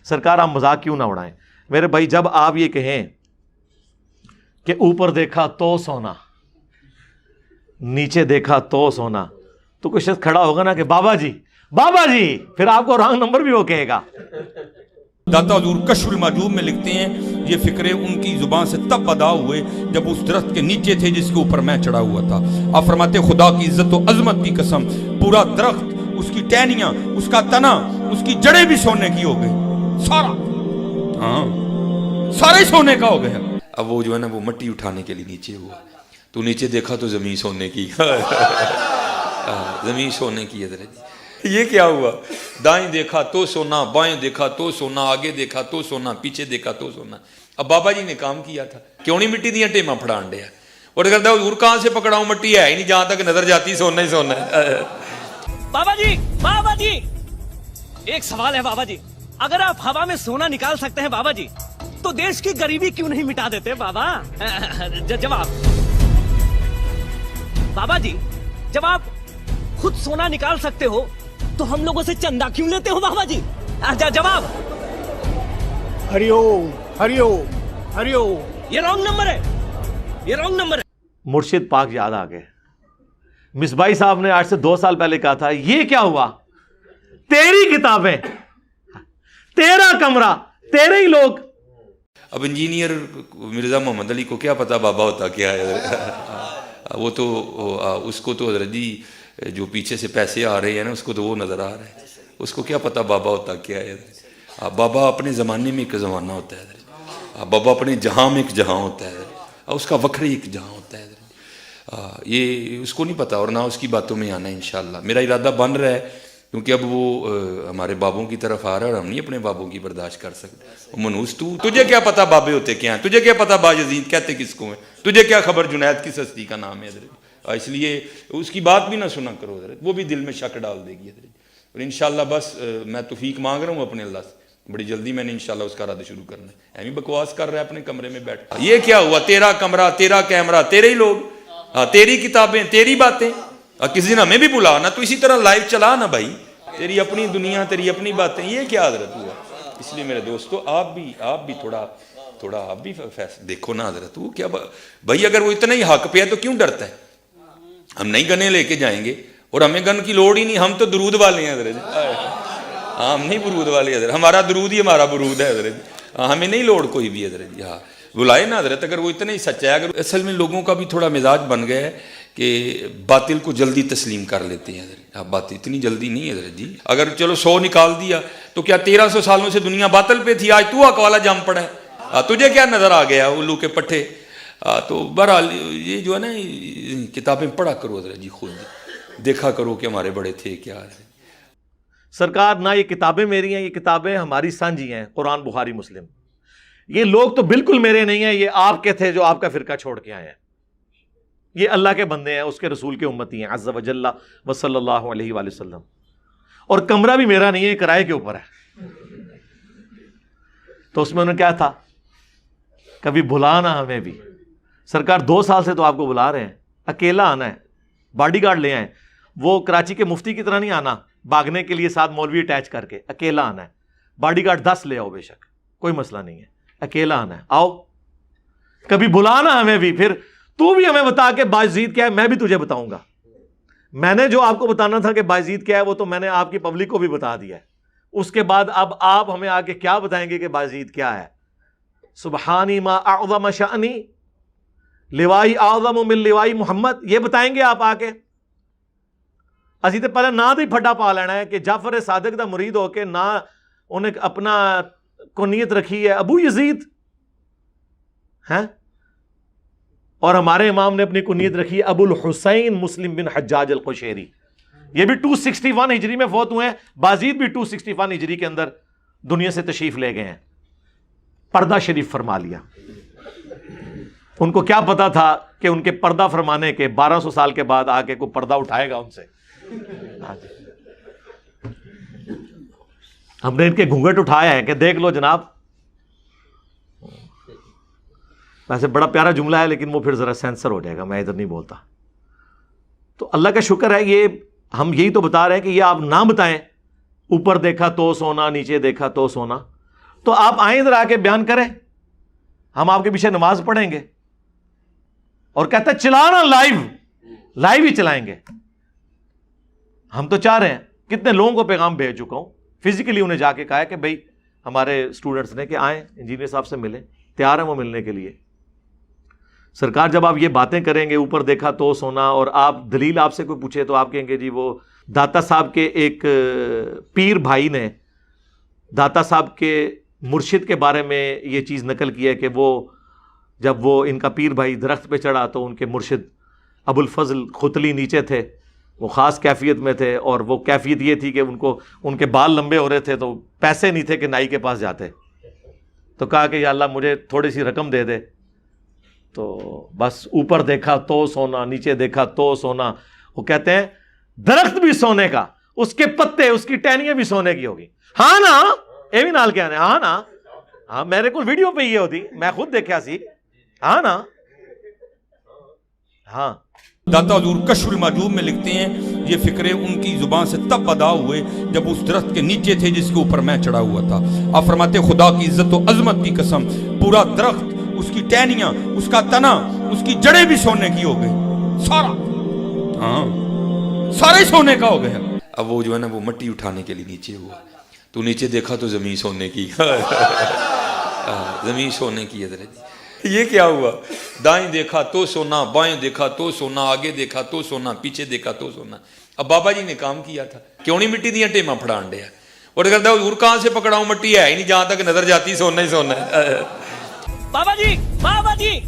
سرکار آپ مذاق کیوں نہ اڑائیں میرے بھائی. جب آپ یہ کہیں کہ اوپر دیکھا تو سونا نیچے دیکھا تو سونا, تو کوئی شخص کھڑا ہوگا نا کہ بابا جی پھر آپ کو رانگ نمبر بھی وہ کہے گا. داتا حضور کشف المحجوب میں لکھتے ہیں یہ فکرے ان کی زبان سے تب ادا ہوئے جب اس درخت کے نیچے تھے جس کے اوپر میں چڑھا ہوا تھا. آپ فرماتے خدا کی عزت و عظمت کی قسم, پورا درخت, اس کی ٹہنیاں, اس کا تنا, اس کی جڑیں بھی سونے کی ہو گئی, سارا, ہاں سارے سونے کا ہو گیا. اب وہ جو ہے نا وہ مٹی اٹھانے کے لیے نیچے ہوا, تو نیچے دیکھا تو زمین سونے کی, زمین سونے کی ہے. یہ کیا ہوا؟ دائیں دیکھا تو سونا, بائیں دیکھا تو سونا, آگے دیکھا تو سونا, پیچھے دیکھا تو سونا. اب بابا جی نے کام کیا تھا, کیوں نہیں مٹی دیا ٹیماں پھڑان دیا, اور کرتا حضور کہاں سے پکڑاؤں, مٹی ہے ہی نہیں, جہاں تک نظر جاتی سونا ہی سونا ہے. بابا جی ایک سوال ہے بابا جی, اگر آپ ہوا میں سونا نکال سکتے ہیں بابا جی تو دیش کی غریبی کیوں نہیں مٹا دیتے بابا؟ جواب بابا جی, جب آپ خود سونا نکال سکتے ہو تو ہم لوگوں سے چندہ کیوں لیتے ہو بابا جی؟ جواب ہری اوم ہری اوم ہری اوم. یہ رانگ نمبر ہے, یہ رانگ نمبر ہے. مرشد پاک یاد آ گئے. مصباحی صاحب نے آج سے 2 سال پہلے کہا تھا یہ کیا ہوا, تیری کتابیں, تیرا کمرہ, تیرے ہی لوگ. اب انجینئر مرزا محمد علی کو کیا پتا بابا ہوتا کیا ہے, وہ تو اس کو تو حضرت جی جو پیچھے سے پیسے آ رہے ہیں نا اس کو تو وہ نظر آ رہا ہے, اس کو کیا پتا بابا ہوتا کیا ہے. بابا اپنے زمانے میں ایک زمانہ ہوتا ہے, بابا اپنے جہاں میں ایک جہاں ہوتا ہے, اس کا وکھری ایک جہاں ہوتا ہے. یہ اس کو نہیں پتا اور نہ اس کی باتوں میں آنا ہے. انشاءاللہ میرا ارادہ بن رہا ہے, کیونکہ اب وہ ہمارے بابوں کی طرف آ رہا ہے اور ہم نہیں اپنے بابوں کی برداشت کر سکتے. منوس تجھے کیا پتا بابے ہوتے کیا ہیں, تجھے کیا پتا باجزید کہتے کس کو ہیں, تجھے کیا خبر جنید کس ہستی کا نام ہے حضرت. اس لیے اس کی بات بھی نہ سنا کرو حضرت, وہ بھی دل میں شک ڈال دے گی حضرت. اور انشاءاللہ بس میں توفیق مانگ رہا ہوں اپنے اللہ سے, بڑی جلدی میں نے انشاءاللہ اس کا رد شروع کرنا ہے. ایویں بکواس کر رہا ہے اپنے کمرے میں بیٹھ, یہ کیا ہوا, تیرا کمرہ, تیرا کیمرہ, تیرے ہی لوگ, تیری کتابیں, تیری باتیں. کسی دن ہمیں بھی بلا نا, تو اسی طرح لائیو چلا نا بھائی, تیری اپنی دنیا, تیری اپنی باتیں. یہ کیا حضرت ہوا؟ اس لیے میرے دوستو آپ بھی تھوڑا آپ بھی دیکھو نا حضرت. وہ کیا بھائی, اگر وہ اتنا ہی حق پہ ہے تو کیوں ڈرتا ہے؟ ہم نہیں گنے لے کے جائیں گے, اور ہمیں گن کی لوڑ ہی نہیں, ہم تو درود والے ہیں حضرت. ہاں ہم نہیں برود والے حضرت, ہمارا درود ہی ہمارا برود ہے حضرت, ہمیں نہیں لوڑ کوئی بھی حضرت. ہاں بلائے نا حضرت, اگر وہ اتنا ہی سچا ہے. اگر اصل میں لوگوں کا بھی تھوڑا مزاج بن گیا ہے کہ باطل کو جلدی تسلیم کر لیتے ہیں حضرت. بات اتنی جلدی نہیں ہے حضرت جی. اگر چلو 100 نکال دیا تو کیا 1300 سالوں سے دنیا باطل پہ تھی, آج تو حق والا جم پڑا ہے, تجھے کیا نظر آ گیا الو کے پٹھے. تو بہرحال یہ جو ہے نا کتابیں پڑھا کرو حضرت جی, خود دیکھا کرو کہ ہمارے بڑے تھے کیا ہے. سرکار نہ یہ کتابیں میری ہیں, یہ کتابیں ہماری سانجھی ہیں, قرآن بخاری مسلم. یہ لوگ تو بالکل میرے نہیں ہیں, یہ آپ کے تھے جو آپ کا فرقہ چھوڑ کے آئے ہیں. یہ اللہ کے بندے ہیں, اس کے رسول کے امتی ہیں, عز و جل و صلی اللہ علیہ وآلہ وسلم. اور کمرہ بھی میرا نہیں ہے, کرائے کے اوپر ہے. تو اس میں انہوں نے کیا تھا, کبھی بلانا ہمیں بھی. سرکار 2 سال سے تو آپ کو بلا رہے ہیں, اکیلا آنا ہے, باڈی گارڈ لے آئیں. وہ کراچی کے مفتی کی طرح نہیں آنا بھاگنے کے لیے ساتھ مولوی اٹیچ کر کے, اکیلا آنا ہے. باڈی گارڈ 10 لے آؤ بے شک, کوئی مسئلہ نہیں ہے, اکیلا آنا ہے. آؤ کبھی بلانا ہمیں بھی, پھر تو بھی ہمیں بتا کہ باجزید کیا ہے, میں بھی تجھے بتاؤں گا. میں نے جو آپ کو بتانا تھا کہ باجزید کیا ہے وہ تو میں نے آپ کی پبلک کو بھی بتا دیا ہے. اس کے بعد اب آپ ہمیں آ کے کیا بتائیں گے کہ باجزید کیا ہے. سبحانی ما اعظم شأنی لوائی اعظم من لوائی محمد, یہ بتائیں گے آپ آ کے؟ اسی تو پہلے نہ ہی پھٹا پا لینا ہے کہ جعفر صادق دا مرید ہو کے نہ انہیں اپنا کنیت رکھی ہے ابو یزید ہیں, اور ہمارے امام نے اپنی کنیت رکھی ہے ابو الحسین مسلم بن حجاج القشیری. یہ بھی 261 ہجری میں فوت ہوئے ہیں, باجزید بھی 261 ہجری کے اندر دنیا سے تشریف لے گئے ہیں. پردہ شریف فرما لیا. ان کو کیا پتا تھا کہ ان کے پردہ فرمانے کے 1200 سال کے بعد آ کے کوئی پردہ اٹھائے گا ان سے. ہم نے ان کے گھونگھٹ اٹھایا ہے کہ دیکھ لو جناب. ویسے بڑا پیارا جملہ ہے لیکن وہ پھر ذرا سینسر ہو جائے گا, میں ادھر نہیں بولتا. تو اللہ کا شکر ہے, یہ ہم یہی تو بتا رہے ہیں کہ یہ آپ نہ بتائیں اوپر دیکھا تو سونا, نیچے دیکھا تو سونا. تو آپ آئیں ادھر آ کے بیان کریں, ہم آپ کے پیچھے نماز پڑھیں گے. اور کہتا ہے چلانا لائیو ہی چلائیں گے. ہم تو چاہ رہے ہیں, کتنے لوگوں کو پیغام بھیج چکا ہوں, فزیکلی انہیں جا کے کہا ہے کہ بھائی ہمارے اسٹوڈنٹس نے کہ آئیں انجینئر صاحب سے ملیں, تیار ہیں وہ ملنے کے لیے. سرکار جب آپ یہ باتیں کریں گے اوپر دیکھا تو سونا, اور آپ دلیل آپ سے کوئی پوچھے تو آپ کہیں گے جی وہ داتا صاحب کے ایک پیر بھائی نے داتا صاحب کے مرشد کے بارے میں یہ چیز نقل کی ہے کہ وہ جب وہ ان کا پیر بھائی درخت پہ چڑھا تو ان کے مرشد ابو الفضل ختلی نیچے تھے, وہ خاص کیفیت میں تھے, اور وہ کیفیت یہ تھی کہ ان کے بال لمبے ہو رہے تھے تو پیسے نہیں تھے کہ نائی کے پاس جاتے. تو کہا کہ یا اللہ مجھے تھوڑی سی رقم دے دے. تو بس اوپر دیکھا تو سونا, نیچے دیکھا تو سونا. وہ کہتے ہیں درخت بھی سونے کا, اس کے پتے, اس کی ٹہنیاں بھی سونے کی ہوگی. ہاں نا, یہ بھی نال کیا ہے, ہاں نا, ہاں میرے کو ویڈیو پہ یہ ہوتی, میں خود دیکھا سی. ہاں نا, ہاں. داتا حضور کشف المحجوب میں لکھتے ہیں یہ فکرے ان کی زبان سے تب ادا ہوئے جب اس درخت کے نیچے تھے جس کے اوپر میں چڑھا ہوا تھا. آپ فرماتے خدا کی عزت و عظمت کی قسم, پورا درخت, اس کی ٹہنیاں, اس کا تنا, اس کی جڑیں بھی سونے کی ہو گئی, سارا, ہاں سارے سونے کا ہو گیا. اب وہ جو ہے نا وہ مٹی اٹھانے کے لیے نیچے ہوا, تو نیچے دیکھا تو زمین سونے کی. زمین سونے کی ہے. یہ کیا ہوا, دائیں دیکھا تو سونا, بائیں دیکھا تو سونا, آگے دیکھا تو سونا, پیچھے دیکھا تو سونا. اب بابا جی نے کام کیا تھا, کیوں نہیں مٹی دیا ٹیماں پھڑان دیا, اور کہتا حضور کہاں سے پکڑاؤں, مٹی ہے ہی نہیں, جہاں تک نظر جاتی سونا ہی سونا ہے. بابا جی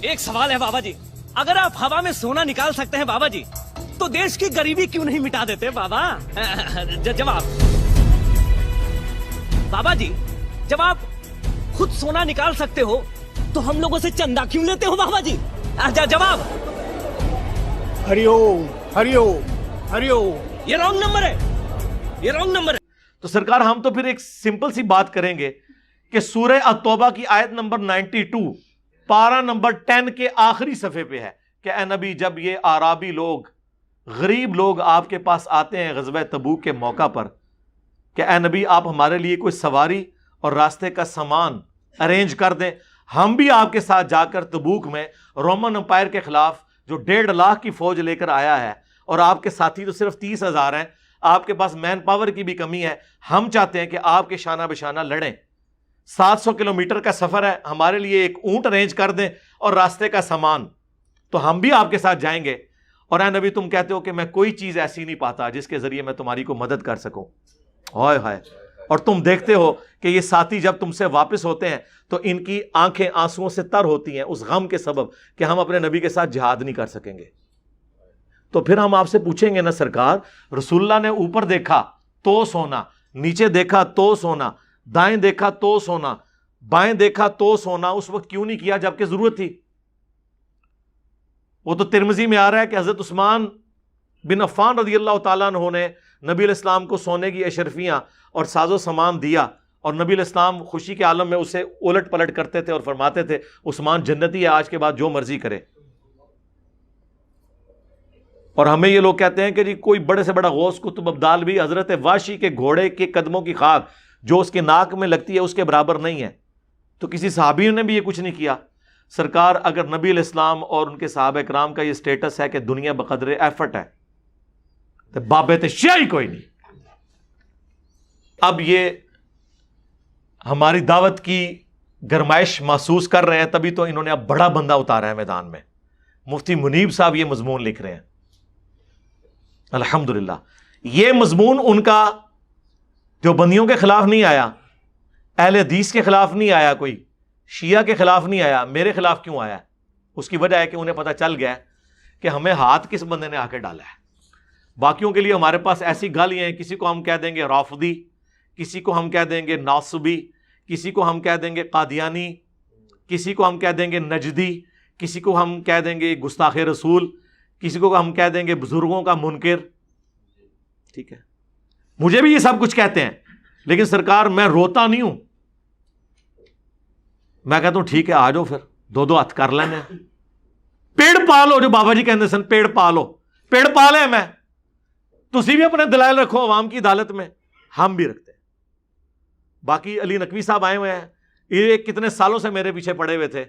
ایک سوال ہے بابا جی, اگر آپ ہوا میں سونا نکال سکتے ہیں بابا جی تو دیش کی غریبی کیوں نہیں مٹا دیتے بابا؟ جواب بابا جی, جب آپ خود سونا نکال سکتے ہو تو ہم لوگوں سے چندہ کیوں لیتے ہو بابا جی؟ جواب ہری اوم, ہری اوم, ہری اوم. یہ رانگ نمبر ہے, یہ رانگ نمبر ہے. تو سرکار ہم تو پھر ایک سمپل سی بات کریں گے کہ سورہ التوبہ کی آیت نمبر 92 پارہ نمبر 10 کے آخری صفحے پہ ہے کہ اے نبی جب یہ اعرابی لوگ, غریب لوگ آپ کے پاس آتے ہیں غزوہ تبوک کے موقع پر کہ اے نبی آپ ہمارے لیے کوئی سواری اور راستے کا سامان ارینج کر دیں, ہم بھی آپ کے ساتھ جا کر تبوک میں رومن امپائر کے خلاف جو 1.5 لاکھ کی فوج لے کر آیا ہے, اور آپ کے ساتھی تو صرف 30,000 ہیں, آپ کے پاس مین پاور کی بھی کمی ہے, ہم چاہتے ہیں کہ آپ کے شانہ بشانہ لڑیں. 700 کلومیٹر کا سفر ہے, ہمارے لیے ایک اونٹ ارینج کر دیں اور راستے کا سامان, تو ہم بھی آپ کے ساتھ جائیں گے. اور اے نبی تم کہتے ہو کہ میں کوئی چیز ایسی نہیں پاتا جس کے ذریعے میں تمہاری کو مدد کر سکوں. ہائے ہائے, اور تم دیکھتے ہو کہ یہ ساتھی جب تم سے واپس ہوتے ہیں تو ان کی آنکھیں آنسوؤں سے تر ہوتی ہیں اس غم کے سبب کہ ہم اپنے نبی کے ساتھ جہاد نہیں کر سکیں گے. تو پھر ہم آپ سے پوچھیں گے نا سرکار, رسول اللہ نے اوپر دیکھا تو سونا, نیچے دیکھا تو سونا, دائیں دیکھا تو سونا, بائیں دیکھا تو سونا, اس وقت کیوں نہیں کیا جبکہ ضرورت تھی؟ وہ تو ترمذی میں آ رہا ہے کہ حضرت عثمان بن عفان رضی اللہ تعالیٰ عنہ نے نبی علیہ السلام کو سونے کی اشرفیاں اور ساز و سامان دیا, اور نبی علیہ السلام خوشی کے عالم میں اسے الٹ پلٹ کرتے تھے اور فرماتے تھے عثمان جنتی ہے, آج کے بعد جو مرضی کرے. اور ہمیں یہ لوگ کہتے ہیں کہ جی کوئی بڑے سے بڑا غوث قطب ابدال بھی حضرت واشی کے گھوڑے کے قدموں کی خاک جو اس کے ناک میں لگتی ہے اس کے برابر نہیں ہے. تو کسی صحابی نے بھی یہ کچھ نہیں کیا. سرکار اگر نبی علیہ السلام اور ان کے صحابہ کرام کا یہ سٹیٹس ہے کہ دنیا بقدر ایفرٹ ہے تو بابت شیعی کوئی نہیں. اب یہ ہماری دعوت کی گرمائش محسوس کر رہے ہیں, تبھی تو انہوں نے اب بڑا بندہ اتارا ہے میدان میں. مفتی منیب صاحب یہ مضمون لکھ رہے ہیں. الحمدللہ یہ مضمون ان کا جو بندیوں کے خلاف نہیں آیا, اہل حدیث کے خلاف نہیں آیا, کوئی شیعہ کے خلاف نہیں آیا, میرے خلاف کیوں آیا؟ اس کی وجہ ہے کہ انہیں پتہ چل گیا کہ ہمیں ہاتھ کس بندے نے آ کے ڈالا ہے. باقیوں کے لیے ہمارے پاس ایسی گالیاں ہیں, کسی کو ہم کہہ دیں گے رافضی, کسی کو ہم کہہ دیں گے ناصبی, کسی کو ہم کہہ دیں گے قادیانی, کسی کو ہم کہہ دیں گے نجدی, کسی کو ہم کہہ دیں گے گستاخ رسول, کسی کو ہم کہہ دیں گے بزرگوں کا منکر. ٹھیک ہے, مجھے بھی یہ سب کچھ کہتے ہیں, لیکن سرکار میں روتا نہیں ہوں. میں کہتا ہوں ٹھیک ہے آ جاؤ پھر دو ہاتھ کر لینے. پیڑ پالو, جو بابا جی کہتے سن پیڑ پالو, پیڑ پالے میں, تسی بھی اپنے دلائل رکھو عوام کی عدالت میں, ہم بھی رکھتے ہیں. باقی علی نقوی صاحب آئے ہوئے ہیں, یہ کتنے سالوں سے میرے پیچھے پڑے ہوئے تھے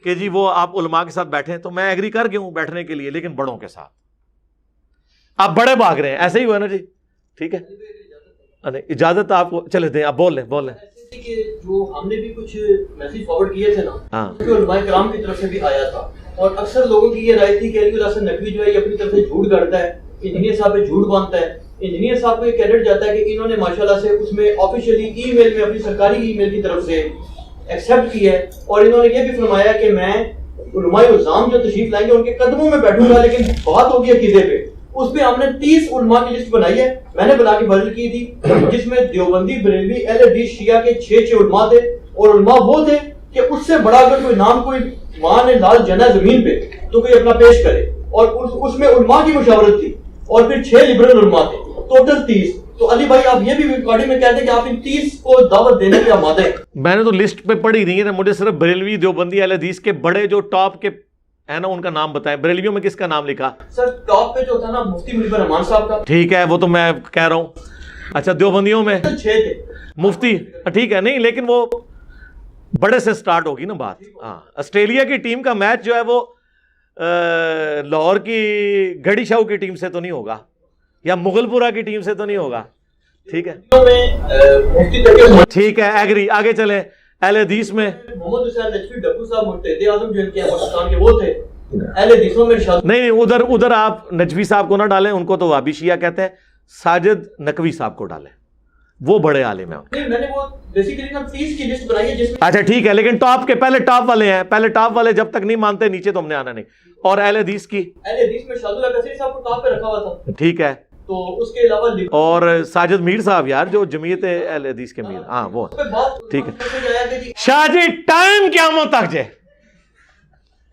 کہ جی وہ آپ علماء کے ساتھ بیٹھیں, تو میں ایگری کر گیا ہوں بیٹھنے کے لیے, لیکن بڑوں کے ساتھ. آپ بڑے بھاگ رہے ہیں, ایسے ہی ہوا نا جی, ٹھیک ہے, اجازت آپ کو, چلے دیں آپ بول لیں. کہ جو ہم نے بھی کچھ میسج فارورڈ کیے تھے نا, ہاں, علماء کرام کی طرف سے بھی آیا تھا, اور اکثر لوگوں کی یہ رائے تھی کہ علی الحسن نقوی جو ہے یہ اپنی طرف سے جھوٹ گڑتا ہے, انجینئر صاحب پہ جھوٹ باندھتا ہے. انجینئر صاحب کو یہ کریڈٹ جاتا ہے کہ انہوں نے ماشاءاللہ سے اس میں آفیشیلی ای میل میں اپنی سرکاری ای میل کی طرف سے ایکسیپٹ کی ہے, اور انہوں نے یہ بھی فرمایا کہ میں علماء الزام جو تشریف لائیں گے ان کے قدموں میں بیٹھوں گا, لیکن بات ہوگی عقیدے پہ. اس پہ ہم نے 30 علماء کی لسٹ بنائی ہے, میں نے بنا کے بدل کی تھی, جس میں دیوبندی, بریلوی, اہل حدیث, شیعہ کے 6 علماء تھے, اور علماء وہ تھے کہ اس سے بڑا اگر کوئی نام کوئی ماں نے لال جنا زمین پہ تو کوئی اپنا پیش کرے, اور اس میں علماء کی مشاورت تھی, اور پھر 6 لبرل علماء تھے, ٹوٹل 30. تو علی بھائی آپ یہ بھی ریکارڈنگ میں کہتے ہیں کہ آپ ان 30 کو دعوت دینے کے آمادہ ہیں. میں نے تو لسٹ پہ پڑھی نہیں ہے, مجھے صرف بریلوی, دیوبندی, اہل حدیث کے بڑے جو ٹاپ کے ہے نا ان کا نام بتائیں. بریلویوں میں کس کا نام لکھا؟ سر ٹاپ پہ جو تھا نا مفتی مجیب الرحمان صاحب کا. ٹھیک ہے, وہ تو میں کہہ رہا ہوں. اچھا دیوبندیوں میں 6 تھے مفتی, ٹھیک ہے, نہیں لیکن وہ بڑے سے سٹارٹ ہوگی نا بات. ہاں, آسٹریلیا کی ٹیم کا میچ جو ہے وہ لاہور کی گھڑی شاہو کی ٹیم سے تو نہیں ہوگا, یا مغل پورہ کی ٹیم سے تو نہیں ہوگا. ٹھیک ہے, ٹھیک ہے, ایگری. آگے چلیں. اہل حدیث میں محمد حسین نجفی ڈبو صاحب مرتضی اعظم جو ان کے پاکستان کے وہ تھے. اہل حدیثوں میں ارشاد نہیں, ادھر آپ نجفی صاحب کو نہ ڈالیں, ان کو تو وہابی شیعہ کہتے ہیں. ساجد نقوی صاحب کو ڈالیں, وہ بڑے عالم ہیں. نہیں, میں نے وہ بیسیکلی نا 30 کی لسٹ بنائی ہے جس میں. اچھا ٹھیک ہے, لیکن ٹاپ کے پہلے ٹاپ والے ہیں, پہلے ٹاپ والے جب تک نہیں مانتے نیچے تو ہم نے آنا نہیں. اور اہل حدیث کی, اہل حدیث میں شاہد اللہ کثیر صاحب کو ٹاپ پہ رکھا ہوا تھا. ٹھیک ہے, تو اس کے علاوہ اور ساجد میر صاحب یار جو جمعیت اہل حدیث کے میر, ہاں وہ ٹھیک ہے. شاہ جی ٹائم قیامت تک جے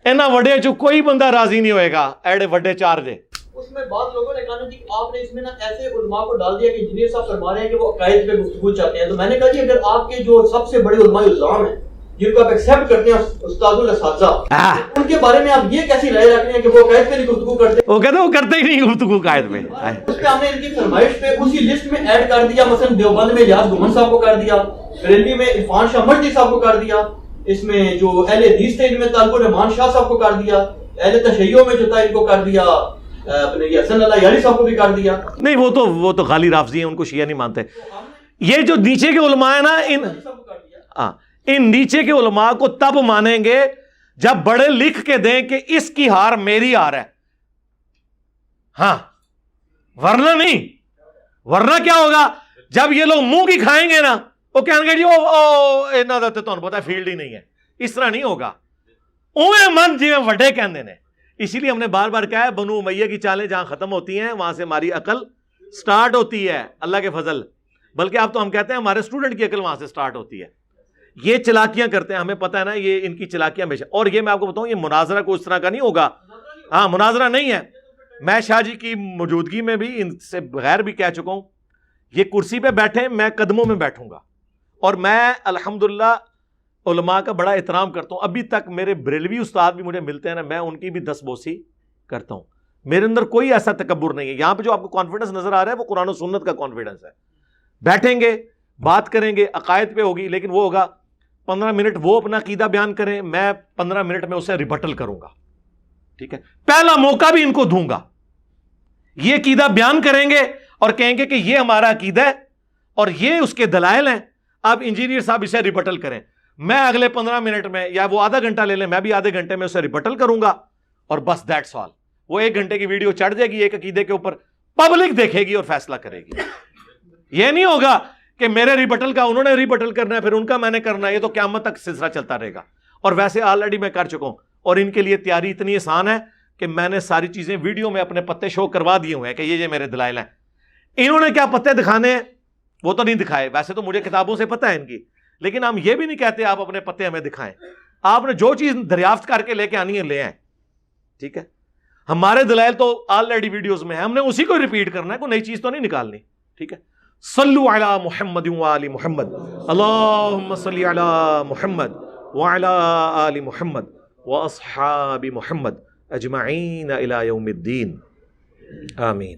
اینا وڈے جو کوئی بندہ راضی نہیں ہوئے گا, ایڈے وڈے 4 جے. اس میں بعض لوگوں نے کہا کہ آپ نے اس میں نا ایسے علماء کو ڈال دیا کہ انجینئر صاحب فرما رہے ہیں کہ وہ عقائد پہ گفتگو چاہتے ہیں. تو میں نے کہا کہ اگر آپ کے جو سب سے بڑے علماء الزام ہیں جن کو آپ ایکسیپٹ کرتے ہیں استاد الاساتذہ, ان کے بارے میں آپ یہ کیسی رائے رکھتے ہیں کہ وہ عقائد پہ نہیں گفتگو کرتے؟ وہ کہتے ہیں وہ کرتے ہی نہیں گفتگو عقائد پہ. اس پہ ہم نے ان کی فرمائش پہ اسی لسٹ میں ایڈ کر دیا. مثلا دیوبند میں الیاس گمن صاحب کو کر دیا, بریلوی میں عرفان شاہ مجدی صاحب کو کر دیا, اس میں جو اہل حدیث تھے ان میں طالب الرحمان شاہ صاحب کو کر دیا, اہل تشیع میں جو تھا ان کو کر دیا, اپنے حسن اللہ یاری صاحب کو بھی کر دیا. نہیں, وہ تو غالی رافضی ہیں, ان کو شیعہ نہیں مانتے. یہ جو نیچے کے علماء ہیں نا, ان نیچے کے علماء کو تب مانیں گے جب بڑے لکھ کے دیں کہ اس کی ہار میری ہار ہے. ہاں, ورنہ نہیں. ورنہ کیا ہوگا جب یہ لوگ منہ کی کھائیں گے نا, وہ کہیں گے جی انہاں دا تے تانوں پتہ فیلڈ ہی نہیں ہے. اس طرح نہیں ہوگا. اوے من جی وڈے کہندے نے. اسی لیے ہم نے بار بار کہا ہے بنو امیہ کی چالیں جہاں ختم ہوتی ہیں وہاں سے ہماری عقل سٹارٹ ہوتی ہے, اللہ کے فضل. بلکہ اب تو ہم کہتے ہیں ہمارے اسٹوڈنٹ کی عقل وہاں سے سٹارٹ ہوتی ہے. یہ چلاکیاں کرتے ہیں, ہمیں پتہ ہے نا یہ ان کی چلاکیاں ہمیشہ. اور یہ میں آپ کو بتاؤں, یہ مناظرہ کو اس طرح کا نہیں ہوگا. ہاں, مناظرہ نہیں ہے. میں شاہ جی کی موجودگی میں بھی ان سے بغیر بھی کہہ چکا ہوں, یہ کرسی پہ بیٹھے میں قدموں میں بیٹھوں گا. اور میں الحمدللہ علماء کا بڑا احترام کرتا ہوں. ابھی تک میرے بریلوی استاد بھی مجھے ملتے ہیں نا, میں ان کی بھی دستبوسی کرتا ہوں. میرے اندر کوئی ایسا تکبر نہیں ہے. یہاں پہ جو آپ کو کانفیڈنس نظر آ رہا ہے وہ قرآن و سنت کا کانفیڈنس ہے. بیٹھیں گے, بات کریں گے, عقائد پہ ہوگی, لیکن وہ ہوگا 15 منٹ وہ اپنا عقیدہ بیان کریں, میں 15 منٹ میں اسے ریبٹل کروں گا. ٹھیک ہے, پہلا موقع بھی ان کو دوں گا. یہ عقیدہ بیان کریں گے اور کہیں گے کہ یہ ہمارا عقیدہ ہے اور یہ اس کے دلائل ہیں, آپ انجینئر صاحب اسے ریبٹل کریں. میں اگلے 15 منٹ میں, یا وہ آدھا گھنٹہ لے لیں, میں بھی آدھے گھنٹے میں اسے ریبٹل کروں گا, اور بس دیٹس آل. وہ 1 گھنٹے کی ویڈیو چڑھ جائے گی ایک عقیدے کے اوپر, پبلک دیکھے گی اور فیصلہ کرے گی. یہ نہیں ہوگا کہ میرے ریبٹل کا انہوں نے ریبٹل کرنا ہے پھر ان کا میں نے کرنا ہے. یہ تو قیامت تک سلسلہ چلتا رہے گا. اور ویسے آلریڈی میں کر چکا ہوں, اور ان کے لیے تیاری اتنی آسان ہے کہ میں نے ساری چیزیں ویڈیو میں اپنے پتے شو کروا دیے ہوئے ہیں کہ یہ میرے دلائل ہیں. انہوں نے کیا پتے دکھانے ہیں وہ تو نہیں دکھائے, ویسے تو مجھے کتابوں سے پتہ ہے ان کی, لیکن ہم یہ بھی نہیں کہتے آپ اپنے پتے ہمیں دکھائیں. آپ نے جو چیز دریافت کر کے لے کے آنی ہے لے آئیں. ٹھیک ہے, ہمارے دلائل تو آلریڈی ویڈیوز میں ہیں, ہم نے اسی کو ریپیٹ کرنا ہے, کوئی نئی چیز تو نہیں نکالنی. ٹھیک ہے, صلو علی محمد وآل محمد, اللہم صلی علی محمد وعلی آل محمد واصحاب محمد اجمعین الی یوم الدین, آمین.